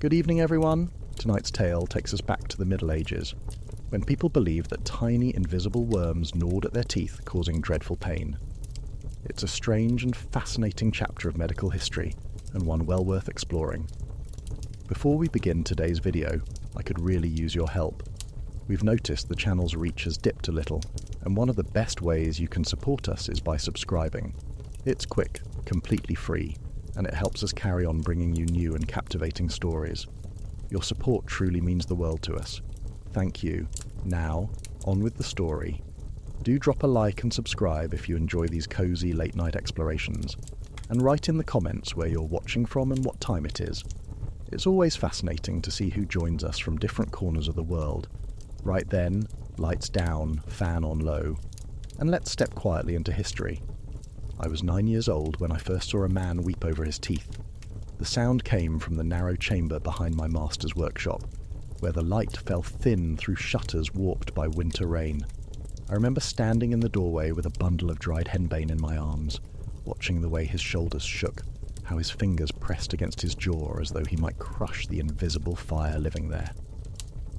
Good evening, everyone. Tonight's tale takes us back to the Middle Ages, when people believed that tiny invisible worms gnawed at their teeth, causing dreadful pain. It's a strange and fascinating chapter of medical history, and one well worth exploring. Before we begin today's video, I could really use your help. We've noticed the channel's reach has dipped a little, and one of the best ways you can support us is by subscribing. It's quick, completely free, and it helps us carry on bringing you new and captivating stories. Your support truly means the world to us. Thank you. Now, on with the story. Do drop a like and subscribe if you enjoy these cozy late-night explorations, and write in the comments where you're watching from and what time it is. It's always fascinating to see who joins us from different corners of the world. Right then, lights down, fan on low, and let's step quietly into history. I was 9 years old when I first saw a man weep over his teeth. The sound came from the narrow chamber behind my master's workshop, where the light fell thin through shutters warped by winter rain. I remember standing in the doorway with a bundle of dried henbane in my arms, watching the way his shoulders shook, how his fingers pressed against his jaw as though he might crush the invisible fire living there.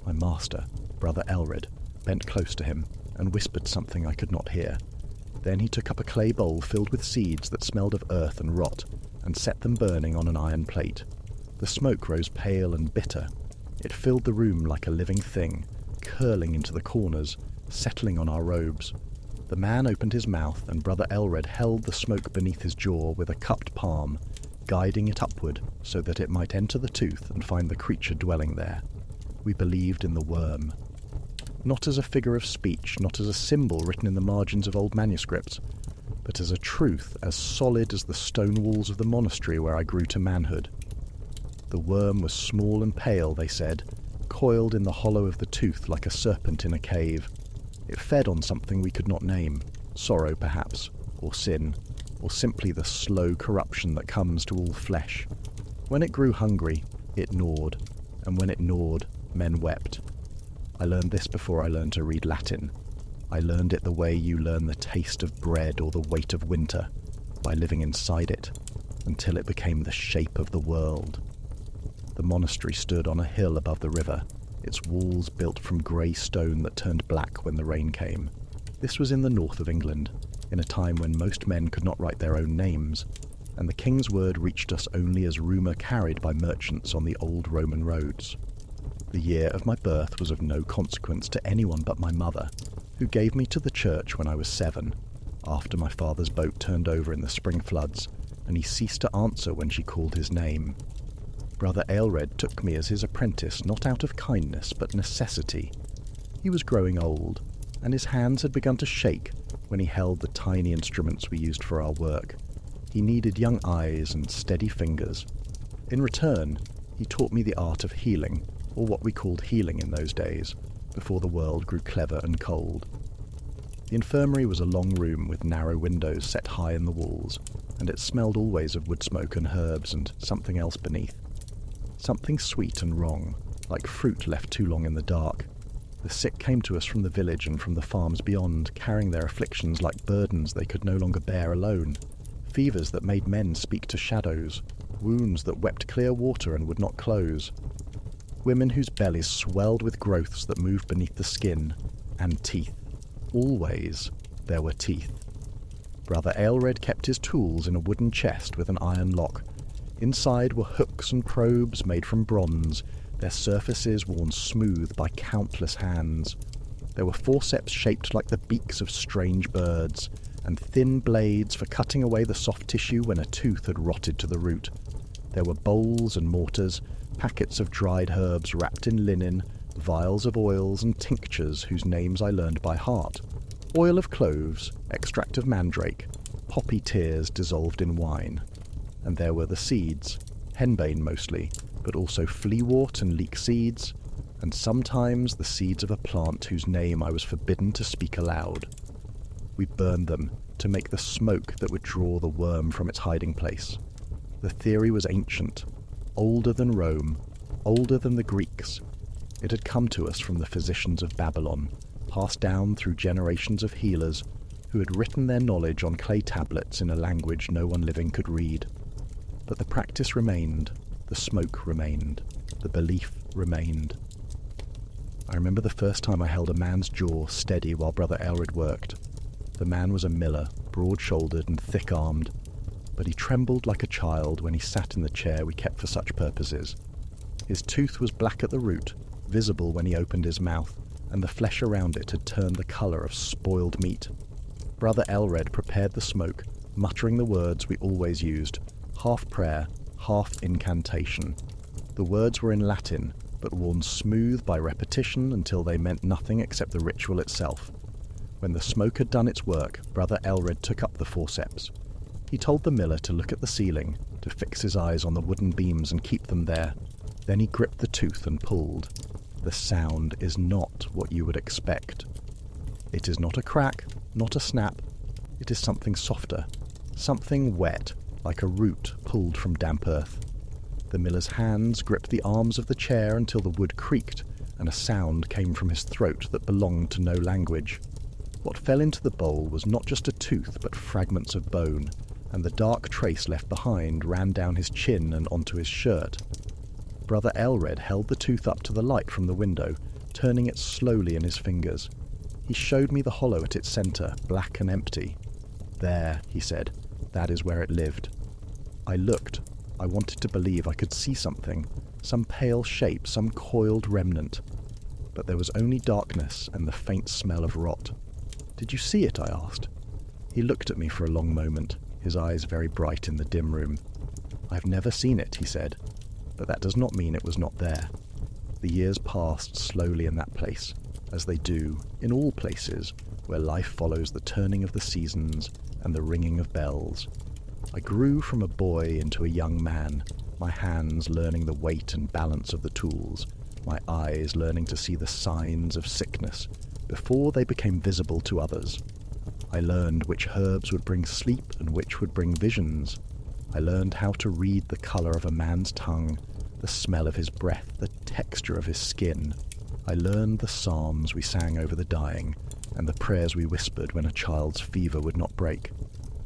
My master, Brother Elred, bent close to him and whispered something I could not hear. Then he took up a clay bowl filled with seeds that smelled of earth and rot, and set them burning on an iron plate. The smoke rose pale and bitter. It filled the room like a living thing, curling into the corners, settling on our robes. The man opened his mouth, and Brother Elred held the smoke beneath his jaw with a cupped palm, guiding it upward so that it might enter the tooth and find the creature dwelling there. We believed in the worm. Not as a figure of speech, not as a symbol written in the margins of old manuscripts, but as a truth as solid as the stone walls of the monastery where I grew to manhood. The worm was small and pale, they said, coiled in the hollow of the tooth like a serpent in a cave. It fed on something we could not name, sorrow perhaps, or sin, or simply the slow corruption that comes to all flesh. When it grew hungry, it gnawed, and when it gnawed, men wept. I learned this before I learned to read Latin. I learned it the way you learn the taste of bread or the weight of winter, by living inside it, until it became the shape of the world. The monastery stood on a hill above the river, its walls built from grey stone that turned black when the rain came. This was in the north of England, in a time when most men could not write their own names, and the king's word reached us only as rumour carried by merchants on the old Roman roads. The year of my birth was of no consequence to anyone but my mother, who gave me to the church when I was 7, after my father's boat turned over in the spring floods, and he ceased to answer when she called his name. Brother Aelred took me as his apprentice not out of kindness but necessity. He was growing old, and his hands had begun to shake when he held the tiny instruments we used for our work. He needed young eyes and steady fingers. In return, he taught me the art of healing, or what we called healing in those days, before the world grew clever and cold. The infirmary was a long room with narrow windows set high in the walls, and it smelled always of wood smoke and herbs and something else beneath. Something sweet and wrong, like fruit left too long in the dark. The sick came to us from the village and from the farms beyond, carrying their afflictions like burdens they could no longer bear alone. Fevers that made men speak to shadows, wounds that wept clear water and would not close. Women whose bellies swelled with growths that moved beneath the skin, and teeth. Always there were teeth. Brother Aelred kept his tools in a wooden chest with an iron lock. Inside were hooks and probes made from bronze, their surfaces worn smooth by countless hands. There were forceps shaped like the beaks of strange birds, and thin blades for cutting away the soft tissue when a tooth had rotted to the root. There were bowls and mortars, packets of dried herbs wrapped in linen, vials of oils and tinctures whose names I learned by heart. Oil of cloves, extract of mandrake, poppy tears dissolved in wine. And there were the seeds, henbane mostly, but also fleawort and leek seeds, and sometimes the seeds of a plant whose name I was forbidden to speak aloud. We burned them to make the smoke that would draw the worm from its hiding place. The theory was ancient, older than Rome, older than the Greeks. It had come to us from the physicians of Babylon, passed down through generations of healers who had written their knowledge on clay tablets in a language no one living could read. But the practice remained, the smoke remained. the belief remained. I remember the first time I held a man's jaw steady while Brother Aelred worked. The man was a miller, broad-shouldered and thick-armed, but he trembled like a child when he sat in the chair we kept for such purposes. His tooth was black at the root, visible when he opened his mouth, and the flesh around it had turned the colour of spoiled meat. Brother Aelred prepared the smoke, muttering the words we always used, half prayer, half incantation. The words were in Latin, but worn smooth by repetition until they meant nothing except the ritual itself. When the smoke had done its work, Brother Aelred took up the forceps. He told the miller to look at the ceiling, to fix his eyes on the wooden beams and keep them there. Then he gripped the tooth and pulled. The sound is not what you would expect. It is not a crack, not a snap. It is something softer, something wet, like a root pulled from damp earth. The miller's hands gripped the arms of the chair until the wood creaked, and a sound came from his throat that belonged to no language. What fell into the bowl was not just a tooth, but fragments of bone, and the dark trace left behind ran down his chin and onto his shirt. Brother Aelred held the tooth up to the light from the window, turning it slowly in his fingers. He showed me the hollow at its centre, black and empty. "There," he said, "that is where it lived." I looked. I wanted to believe I could see something, some pale shape, some coiled remnant. But there was only darkness and the faint smell of rot. "Did you see it?" I asked. He looked at me for a long moment, his eyes very bright in the dim room. "I've never seen it," he said, "but that does not mean it was not there." The years passed slowly in that place, as they do in all places where life follows the turning of the seasons and the ringing of bells. I grew from a boy into a young man, my hands learning the weight and balance of the tools, my eyes learning to see the signs of sickness before they became visible to others. I learned which herbs would bring sleep and which would bring visions. I learned how to read the colour of a man's tongue, the smell of his breath, the texture of his skin. I learned the psalms we sang over the dying, and the prayers we whispered when a child's fever would not break.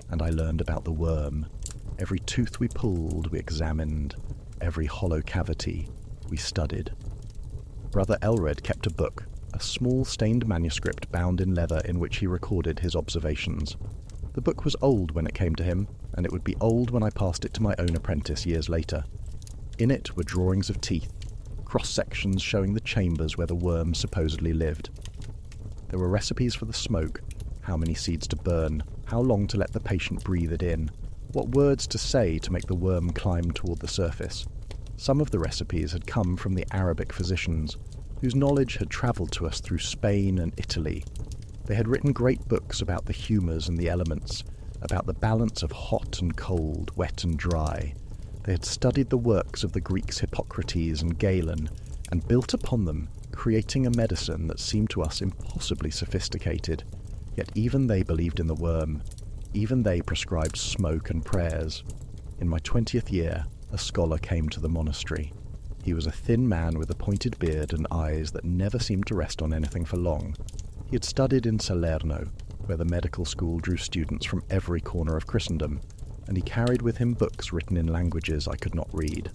And I learned about the worm. Every tooth we pulled, we examined. Every hollow cavity, we studied. Brother Aelred kept a book, a small stained manuscript bound in leather in which he recorded his observations. The book was old when it came to him, and it would be old when I passed it to my own apprentice years later. In it were drawings of teeth, cross-sections showing the chambers where the worm supposedly lived. There were recipes for the smoke, how many seeds to burn, how long to let the patient breathe it in, what words to say to make the worm climb toward the surface. Some of the recipes had come from the Arabic physicians, whose knowledge had travelled to us through Spain and Italy. They had written great books about the humours and the elements, about the balance of hot and cold, wet and dry. They had studied the works of the Greeks Hippocrates and Galen, and built upon them, creating a medicine that seemed to us impossibly sophisticated. Yet even they believed in the worm. Even they prescribed smoke and prayers. In my 20th year, a scholar came to the monastery. He was a thin man with a pointed beard and eyes that never seemed to rest on anything for long. He had studied in Salerno, where the medical school drew students from every corner of Christendom, and he carried with him books written in languages I could not read.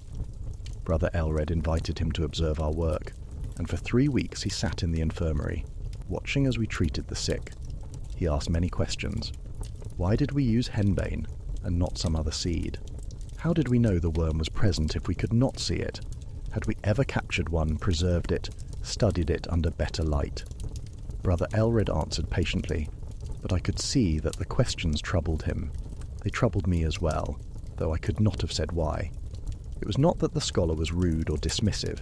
Brother Aelred invited him to observe our work, and for 3 weeks he sat in the infirmary, watching as we treated the sick. He asked many questions. Why did we use henbane and not some other seed? How did we know the worm was present if we could not see it? Had we ever captured one, preserved it, studied it under better light? Brother Aelred answered patiently, but I could see that the questions troubled him. They troubled me as well, though I could not have said why. It was not that the scholar was rude or dismissive.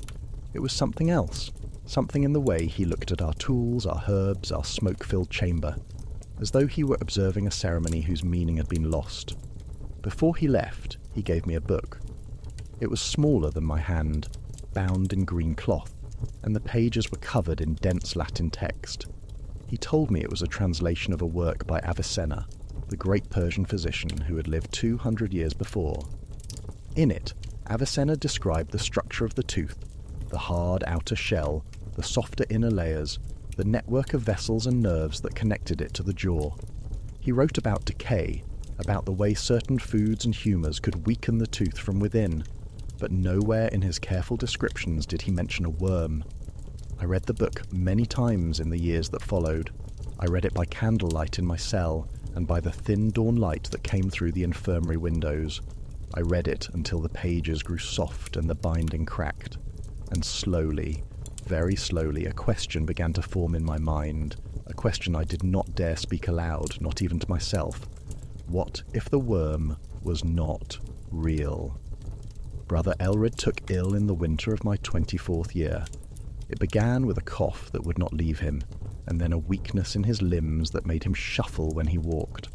It was something else, something in the way he looked at our tools, our herbs, our smoke-filled chamber, as though he were observing a ceremony whose meaning had been lost. Before he left, he gave me a book. It was smaller than my hand, bound in green cloth, and the pages were covered in dense Latin text. He told me it was a translation of a work by Avicenna, the great Persian physician who had lived 200 years before. In it, Avicenna described the structure of the tooth, the hard outer shell, the softer inner layers, the network of vessels and nerves that connected it to the jaw. He wrote about decay, about the way certain foods and humours could weaken the tooth from within, but nowhere in his careful descriptions did he mention a worm. I read the book many times in the years that followed. I read it by candlelight in my cell and by the thin dawn light that came through the infirmary windows. I read it until the pages grew soft and the binding cracked. And slowly, very slowly, a question began to form in my mind, a question I did not dare speak aloud, not even to myself. What if the worm was not real? Brother Elred took ill in the winter of my 24th year. It began with a cough that would not leave him, and then a weakness in his limbs that made him shuffle when he walked.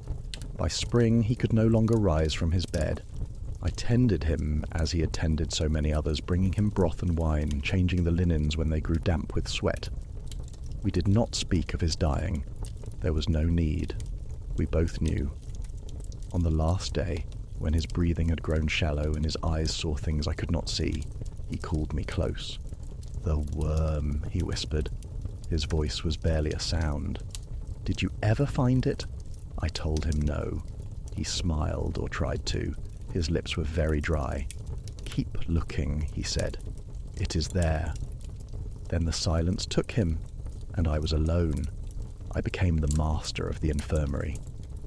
By spring he could no longer rise from his bed. I tended him as he had tended so many others, bringing him broth and wine, changing the linens when they grew damp with sweat. We did not speak of his dying. There was no need. We both knew. On the last day, when his breathing had grown shallow and his eyes saw things I could not see, he called me close. "The worm," he whispered. His voice was barely a sound. "Did you ever find it?" I told him no. He smiled, or tried to. His lips were very dry. "Keep looking," he said. "It is there." Then the silence took him, and I was alone. I became the master of the infirmary.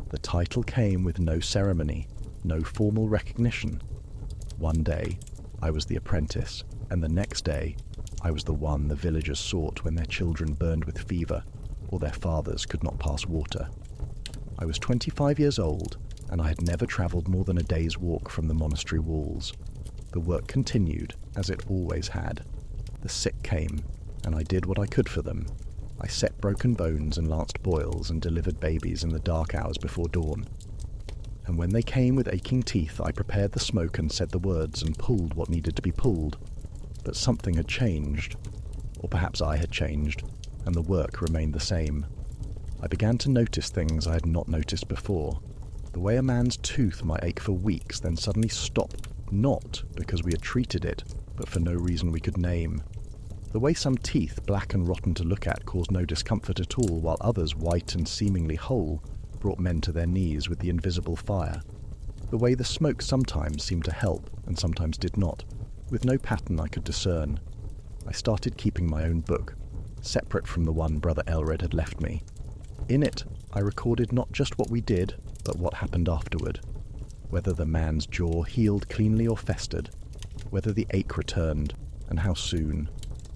The title came with no ceremony, no formal recognition. One day, I was the apprentice, and the next day, I was the one the villagers sought when their children burned with fever, or their fathers could not pass water. I was 25 years old, and I had never travelled more than a day's walk from the monastery walls. The work continued, as it always had. The sick came, and I did what I could for them. I set broken bones and lanced boils and delivered babies in the dark hours before dawn. And when they came with aching teeth, I prepared the smoke and said the words and pulled what needed to be pulled. But something had changed, or perhaps I had changed, and the work remained the same. I began to notice things I had not noticed before. The way a man's tooth might ache for weeks, then suddenly stop, not because we had treated it, but for no reason we could name. The way some teeth, black and rotten to look at, caused no discomfort at all, while others, white and seemingly whole, brought men to their knees with the invisible fire. The way the smoke sometimes seemed to help, and sometimes did not, with no pattern I could discern. I started keeping my own book, separate from the one Brother Elred had left me. In it, I recorded not just what we did, but what happened afterward. Whether the man's jaw healed cleanly or festered, whether the ache returned, and how soon,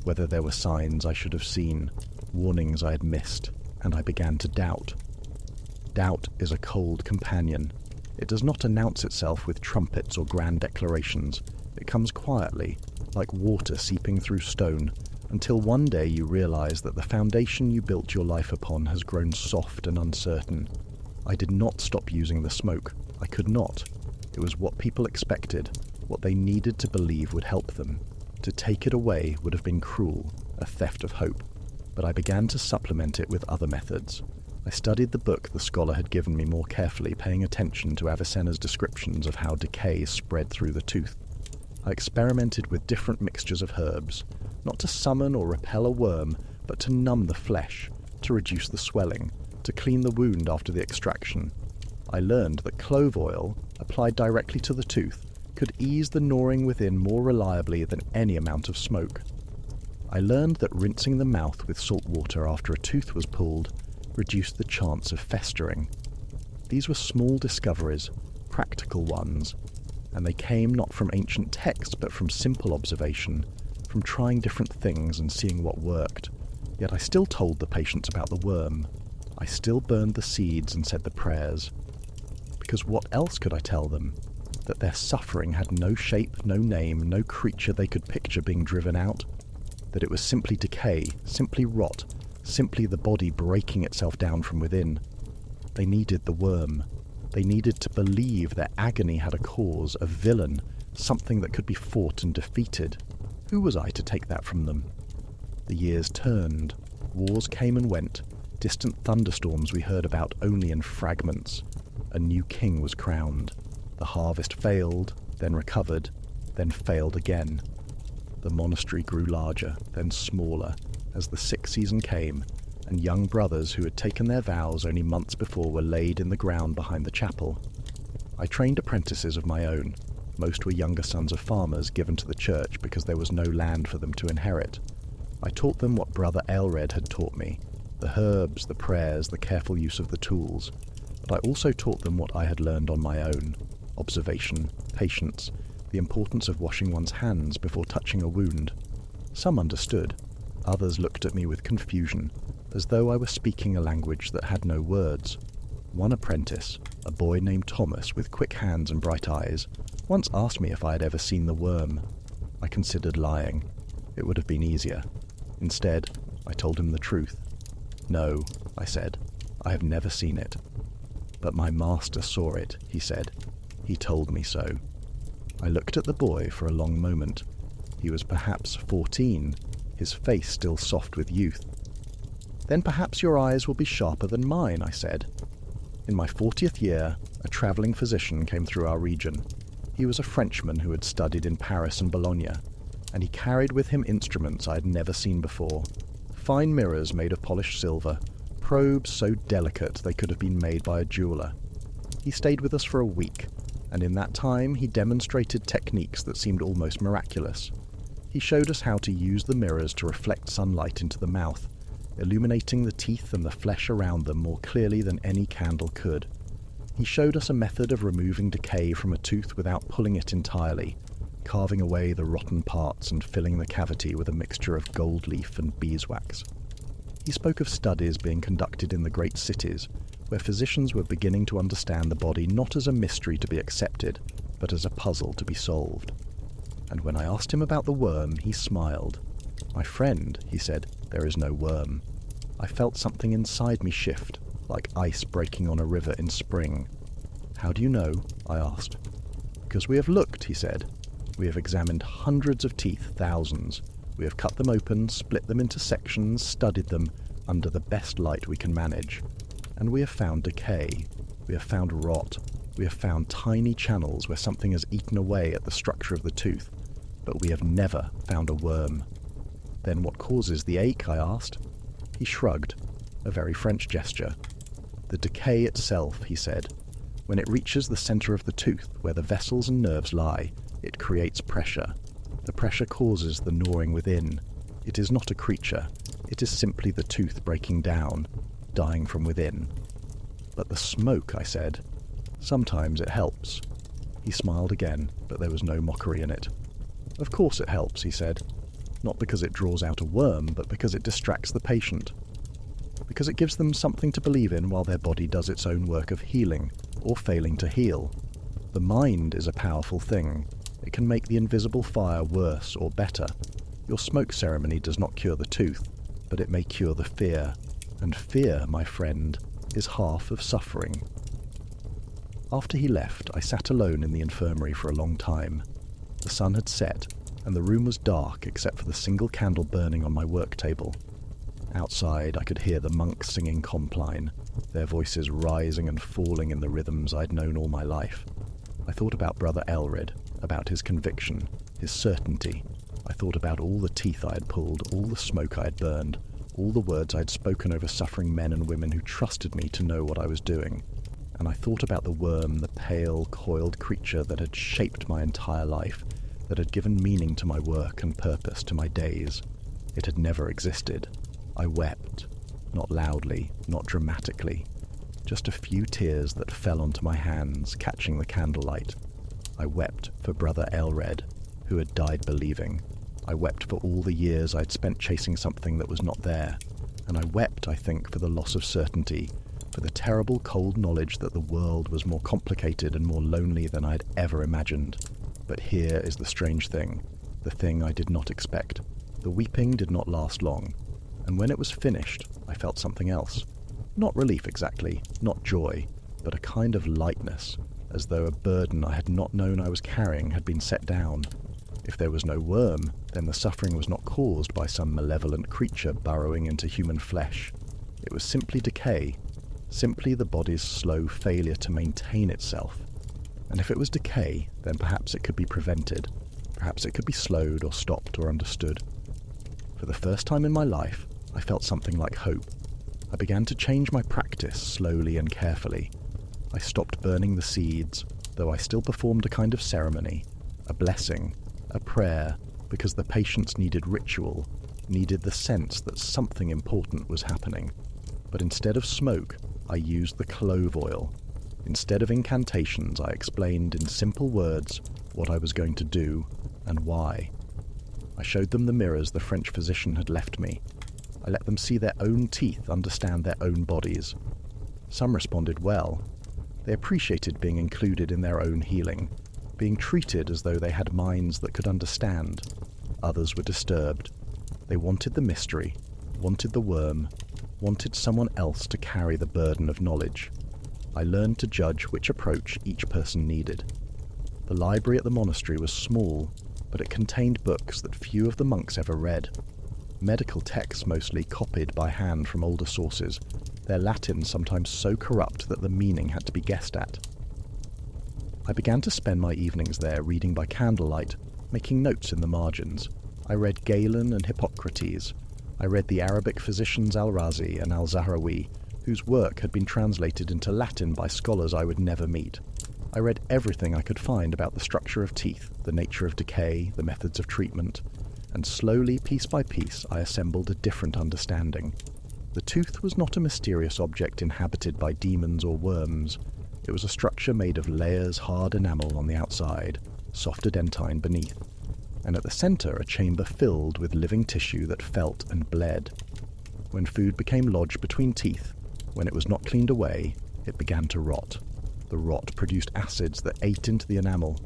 whether there were signs I should have seen, warnings I had missed, and I began to doubt. Doubt is a cold companion. It does not announce itself with trumpets or grand declarations. It comes quietly, like water seeping through stone, until one day you realize that the foundation you built your life upon has grown soft and uncertain. I did not stop using the smoke. I could not. It was what people expected, what they needed to believe would help them. To take it away would have been cruel, a theft of hope. But I began to supplement it with other methods. I studied the book the scholar had given me more carefully, paying attention to Avicenna's descriptions of how decay spread through the tooth. I experimented with different mixtures of herbs, not to summon or repel a worm, but to numb the flesh, to reduce the swelling, to clean the wound after the extraction. I learned that clove oil, applied directly to the tooth, could ease the gnawing within more reliably than any amount of smoke. I learned that rinsing the mouth with salt water after a tooth was pulled reduced the chance of festering. These were small discoveries, practical ones, and they came not from ancient texts but from simple observation, from trying different things and seeing what worked. Yet I still told the patients about the worm. I still burned the seeds and said the prayers. Because what else could I tell them? That their suffering had no shape, no name, no creature they could picture being driven out? That it was simply decay, simply rot, simply the body breaking itself down from within? They needed the worm. They needed to believe their agony had a cause, a villain, something that could be fought and defeated. Who was I to take that from them? The years turned. Wars came and went. Distant thunderstorms we heard about only in fragments. A new king was crowned. The harvest failed, then recovered, then failed again. The monastery grew larger, then smaller, as the sick season came, and young brothers who had taken their vows only months before were laid in the ground behind the chapel. I trained apprentices of my own. Most were younger sons of farmers given to the church because there was no land for them to inherit. I taught them what Brother Aelred had taught me, the herbs, the prayers, the careful use of the tools, but I also taught them what I had learned on my own: observation, patience, the importance of washing one's hands before touching a wound. Some understood, others looked at me with confusion, as though I were speaking a language that had no words. One apprentice, a boy named Thomas with quick hands and bright eyes, once asked me if I had ever seen the worm. I considered lying. It would have been easier. Instead, I told him the truth. "No," I said, "I have never seen it." "But my master saw it," he said. "He told me so." I looked at the boy for a long moment. He was perhaps 14, his face still soft with youth. "Then perhaps your eyes will be sharper than mine," I said. In my 40th year, a travelling physician came through our region. He was a Frenchman who had studied in Paris and Bologna, and he carried with him instruments I had never seen before. Fine mirrors made of polished silver, probes so delicate they could have been made by a jeweller. He stayed with us for a week, and in that time he demonstrated techniques that seemed almost miraculous. He showed us how to use the mirrors to reflect sunlight into the mouth, illuminating the teeth and the flesh around them more clearly than any candle could. He showed us a method of removing decay from a tooth without pulling it entirely, carving away the rotten parts and filling the cavity with a mixture of gold leaf and beeswax. He spoke of studies being conducted in the great cities, where physicians were beginning to understand the body not as a mystery to be accepted, but as a puzzle to be solved. And when I asked him about the worm, he smiled. "My friend," he said, "there is no worm." I felt something inside me shift, like ice breaking on a river in spring. "How do you know?" I asked. "Because we have looked," he said. "We have examined hundreds of teeth, thousands. We have cut them open, split them into sections, studied them under the best light we can manage. And we have found decay. We have found rot. We have found tiny channels where something has eaten away at the structure of the tooth. But we have never found a worm." "Then what causes the ache?" I asked. He shrugged, a very French gesture. "The decay itself," he said. "When it reaches the centre of the tooth, where the vessels and nerves lie, it creates pressure. The pressure causes the gnawing within. It is not a creature. It is simply the tooth breaking down, dying from within." "But the smoke," I said. "Sometimes it helps." He smiled again, but there was no mockery in it. "Of course it helps," he said. "Not because it draws out a worm, but because it distracts the patient. Because it gives them something to believe in while their body does its own work of healing, or failing to heal. The mind is a powerful thing. It can make the invisible fire worse or better. Your smoke ceremony does not cure the tooth, but it may cure the fear. And fear, my friend, is half of suffering." After he left, I sat alone in the infirmary for a long time. The sun had set, and the room was dark except for the single candle burning on my work table. Outside, I could hear the monks singing Compline, their voices rising and falling in the rhythms I'd known all my life. I thought about Brother Aelred, about his conviction, his certainty. I thought about all the teeth I had pulled, all the smoke I had burned, all the words I had spoken over suffering men and women who trusted me to know what I was doing. And I thought about the worm, the pale, coiled creature that had shaped my entire life, that had given meaning to my work and purpose to my days. It had never existed. I wept, not loudly, not dramatically, just a few tears that fell onto my hands, catching the candlelight. I wept for Brother Aelred, who had died believing. I wept for all the years I'd spent chasing something that was not there. And I wept, I think, for the loss of certainty, for the terrible cold knowledge that the world was more complicated and more lonely than I'd ever imagined. But here is the strange thing, the thing I did not expect. The weeping did not last long, and when it was finished, I felt something else. Not relief exactly, not joy, but a kind of lightness, as though a burden I had not known I was carrying had been set down. If there was no worm, then the suffering was not caused by some malevolent creature burrowing into human flesh. It was simply decay, simply the body's slow failure to maintain itself. And if it was decay, then perhaps it could be prevented. Perhaps it could be slowed or stopped or understood. For the first time in my life, I felt something like hope. I began to change my practice slowly and carefully. I stopped burning the seeds, though I still performed a kind of ceremony, a blessing, a prayer, because the patients needed ritual, needed the sense that something important was happening. But instead of smoke, I used the clove oil. Instead of incantations, I explained in simple words what I was going to do and why. I showed them the mirrors the French physician had left me. I let them see their own teeth understand their own bodies. Some responded well. They appreciated being included in their own healing, being treated as though they had minds that could understand. Others were disturbed. They wanted the mystery, wanted the worm, wanted someone else to carry the burden of knowledge. I learned to judge which approach each person needed. The library at the monastery was small, but it contained books that few of the monks ever read. Medical texts mostly copied by hand from older sources, their Latin sometimes so corrupt that the meaning had to be guessed at. I began to spend my evenings there reading by candlelight, making notes in the margins. I read Galen and Hippocrates. I read the Arabic physicians Al-Razi and Al-Zahrawi, whose work had been translated into Latin by scholars I would never meet. I read everything I could find about the structure of teeth, the nature of decay, the methods of treatment, and slowly, piece by piece, I assembled a different understanding. The tooth was not a mysterious object inhabited by demons or worms. It was a structure made of layers hard enamel on the outside, softer dentine beneath, and at the centre a chamber filled with living tissue that felt and bled. When food became lodged between teeth, when it was not cleaned away, it began to rot. The rot produced acids that ate into the enamel.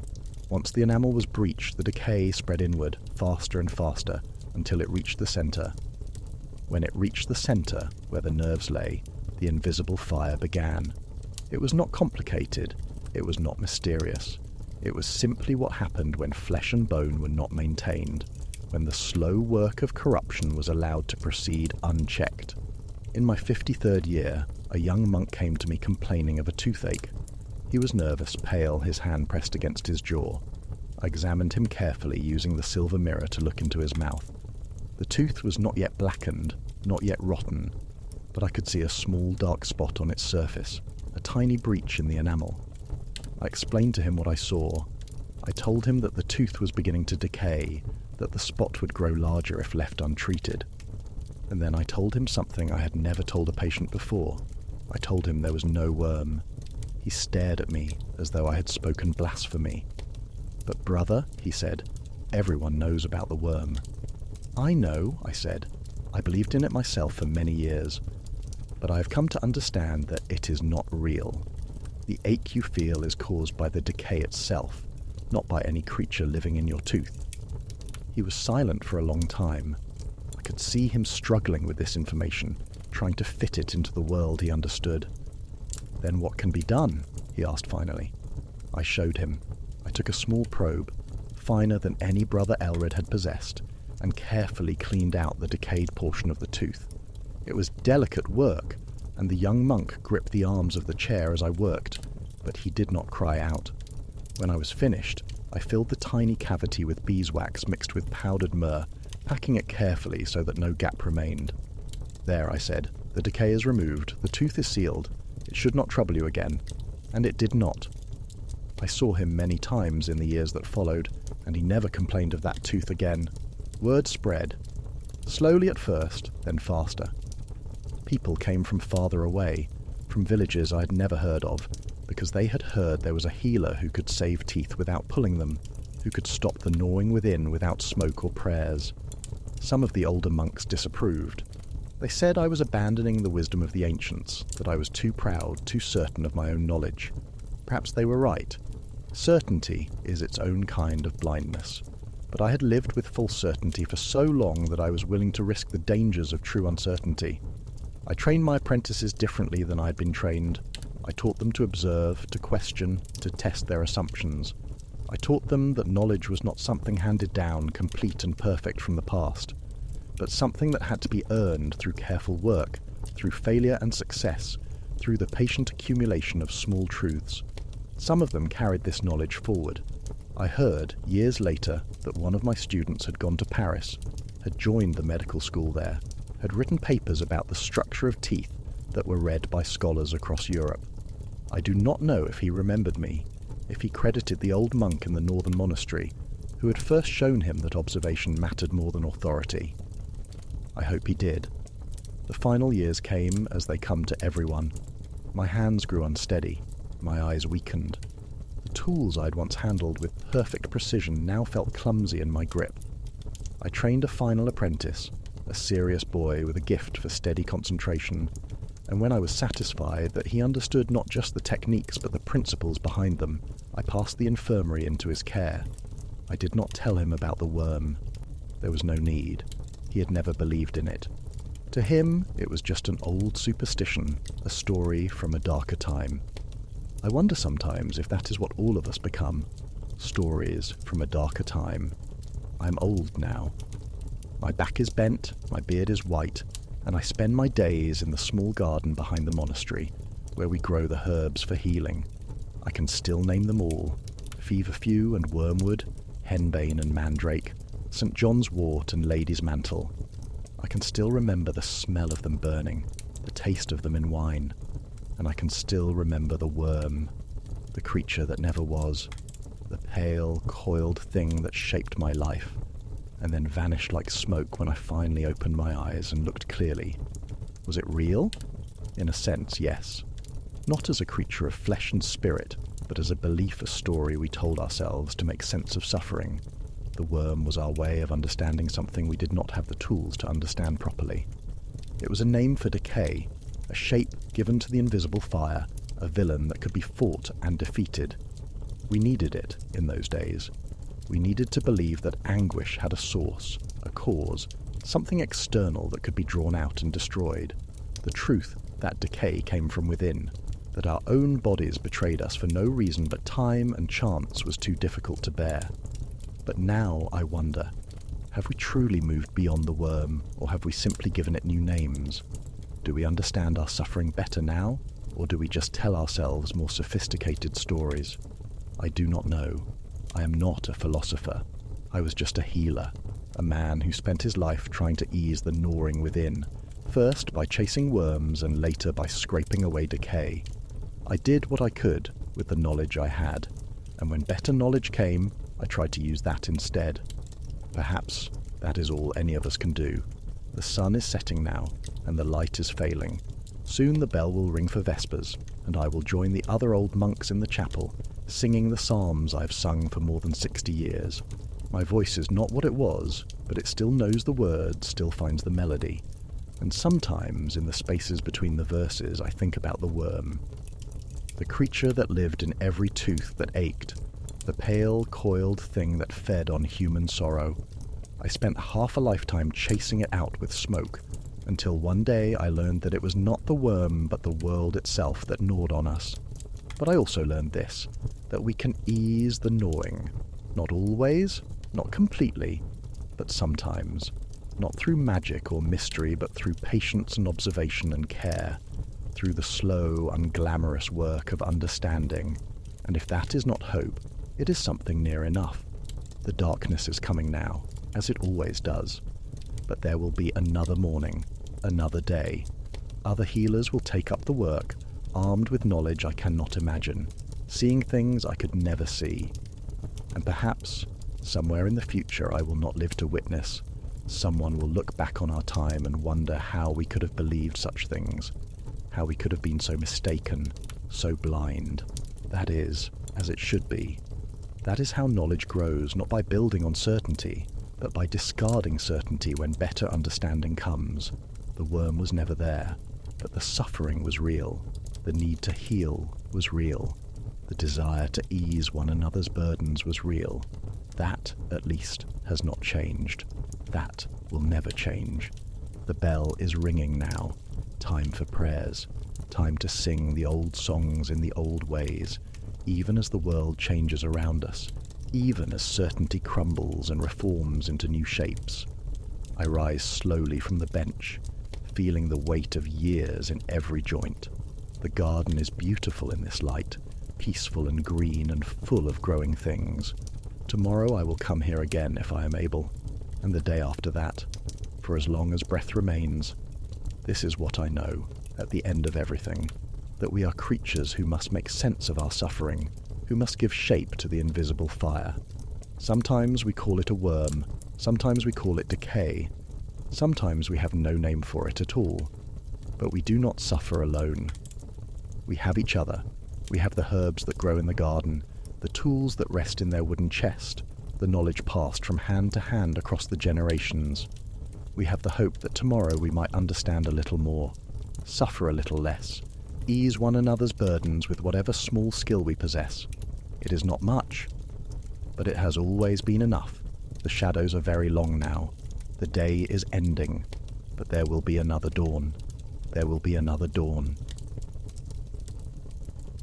Once the enamel was breached, the decay spread inward, faster and faster, until it reached the centre. When it reached the centre, where the nerves lay, the invisible fire began. It was not complicated, it was not mysterious. It was simply what happened when flesh and bone were not maintained, when the slow work of corruption was allowed to proceed unchecked. In my 53rd year, a young monk came to me complaining of a toothache. He was nervous, pale, his hand pressed against his jaw. I examined him carefully, using the silver mirror to look into his mouth. The tooth was not yet blackened, not yet rotten, but I could see a small dark spot on its surface, a tiny breach in the enamel. I explained to him what I saw. I told him that the tooth was beginning to decay, that the spot would grow larger if left untreated. And then I told him something I had never told a patient before. I told him there was no worm. He stared at me as though I had spoken blasphemy. "But brother," he said, "everyone knows about the worm." "I know," I said. "I believed in it myself for many years. But I have come to understand that it is not real. The ache you feel is caused by the decay itself, not by any creature living in your tooth." He was silent for a long time. I could see him struggling with this information, trying to fit it into the world he understood. "Then what can be done?" he asked finally. I showed him. I took a small probe, finer than any Brother Elred had possessed, and carefully cleaned out the decayed portion of the tooth. It was delicate work, and the young monk gripped the arms of the chair as I worked, but he did not cry out. When I was finished, I filled the tiny cavity with beeswax mixed with powdered myrrh, packing it carefully so that no gap remained. "There," I said, "the decay is removed, the tooth is sealed. It should not trouble you again." And it did not. I saw him many times in the years that followed, and he never complained of that tooth again. Word spread. Slowly at first, then faster. People came from farther away, from villages I had never heard of, because they had heard there was a healer who could save teeth without pulling them, who could stop the gnawing within without smoke or prayers. Some of the older monks disapproved. They said I was abandoning the wisdom of the ancients, that I was too proud, too certain of my own knowledge. Perhaps they were right. Certainty is its own kind of blindness. But I had lived with full certainty for so long that I was willing to risk the dangers of true uncertainty. I trained my apprentices differently than I had been trained. I taught them to observe, to question, to test their assumptions. I taught them that knowledge was not something handed down, complete and perfect from the past, but something that had to be earned through careful work, through failure and success, through the patient accumulation of small truths. Some of them carried this knowledge forward. I heard, years later, that one of my students had gone to Paris, had joined the medical school there, had written papers about the structure of teeth that were read by scholars across Europe. I do not know if he remembered me. if he credited the old monk in the northern monastery who had first shown him that observation mattered more than authority. I hope he did. The final years came as they come to everyone. My hands grew unsteady, my eyes weakened. The tools I'd once handled with perfect precision now felt clumsy in my grip. I trained a final apprentice, a serious boy with a gift for steady concentration, and when I was satisfied that he understood not just the techniques but the principles behind them, I passed the infirmary into his care. I did not tell him about the worm. There was no need. He had never believed in it. To him, it was just an old superstition, a story from a darker time. I wonder sometimes if that is what all of us become, stories from a darker time. I'm old now. My back is bent, my beard is white, and I spend my days in the small garden behind the monastery, where we grow the herbs for healing. I can still name them all: feverfew and wormwood, henbane and mandrake, St. John's wort and lady's mantle. I can still remember the smell of them burning, the taste of them in wine, and I can still remember the worm, the creature that never was, the pale, coiled thing that shaped my life, and then vanished like smoke when I finally opened my eyes and looked clearly. Was it real? In a sense, yes. Not as a creature of flesh and spirit, but as a belief, a story we told ourselves to make sense of suffering. The worm was our way of understanding something we did not have the tools to understand properly. It was a name for decay, a shape given to the invisible fire, a villain that could be fought and defeated. We needed it in those days. We needed to believe that anguish had a source, a cause, something external that could be drawn out and destroyed. The truth that decay came from within, that our own bodies betrayed us for no reason but time and chance was too difficult to bear. But now I wonder, have we truly moved beyond the worm, or have we simply given it new names? Do we understand our suffering better now, or do we just tell ourselves more sophisticated stories? I do not know. I am not a philosopher. I was just a healer, a man who spent his life trying to ease the gnawing within, first by chasing worms and later by scraping away decay. I did what I could with the knowledge I had, and when better knowledge came, I tried to use that instead. Perhaps that is all any of us can do. The sun is setting now, and the light is failing. Soon the bell will ring for Vespers, and I will join the other old monks in the chapel, singing the psalms I've sung for more than 60 years. My voice is not what it was, but it still knows the words, still finds the melody. And sometimes, in the spaces between the verses, I think about the worm. The creature that lived in every tooth that ached, the pale, coiled thing that fed on human sorrow. I spent half a lifetime chasing it out with smoke, until one day I learned that it was not the worm but the world itself that gnawed on us. But I also learned this, that we can ease the gnawing. Not always, not completely, but sometimes. Not through magic or mystery, but through patience and observation and care. Through the slow, unglamorous work of understanding. And if that is not hope, it is something near enough. The darkness is coming now, as it always does. But there will be another morning, another day. Other healers will take up the work, armed with knowledge I cannot imagine, seeing things I could never see. And perhaps, somewhere in the future I will not live to witness, someone will look back on our time and wonder how we could have believed such things, how we could have been so mistaken, so blind. That is, as it should be. That is how knowledge grows, not by building on certainty, but by discarding certainty when better understanding comes. The worm was never there, but the suffering was real. The need to heal was real. The desire to ease one another's burdens was real. That, at least, has not changed. That will never change. The bell is ringing now. Time for prayers. Time to sing the old songs in the old ways, even as the world changes around us, even as certainty crumbles and reforms into new shapes. I rise slowly from the bench, feeling the weight of years in every joint. The garden is beautiful in this light, peaceful and green and full of growing things. Tomorrow I will come here again if I am able, and the day after that, for as long as breath remains. This is what I know, at the end of everything, that we are creatures who must make sense of our suffering, who must give shape to the invisible fire. Sometimes we call it a worm, sometimes we call it decay, sometimes we have no name for it at all. But we do not suffer alone. We have each other. We have the herbs that grow in the garden, the tools that rest in their wooden chest, the knowledge passed from hand to hand across the generations. We have the hope that tomorrow we might understand a little more, suffer a little less, ease one another's burdens with whatever small skill we possess. It is not much, but it has always been enough. The shadows are very long now. The day is ending, but there will be another dawn. There will be another dawn.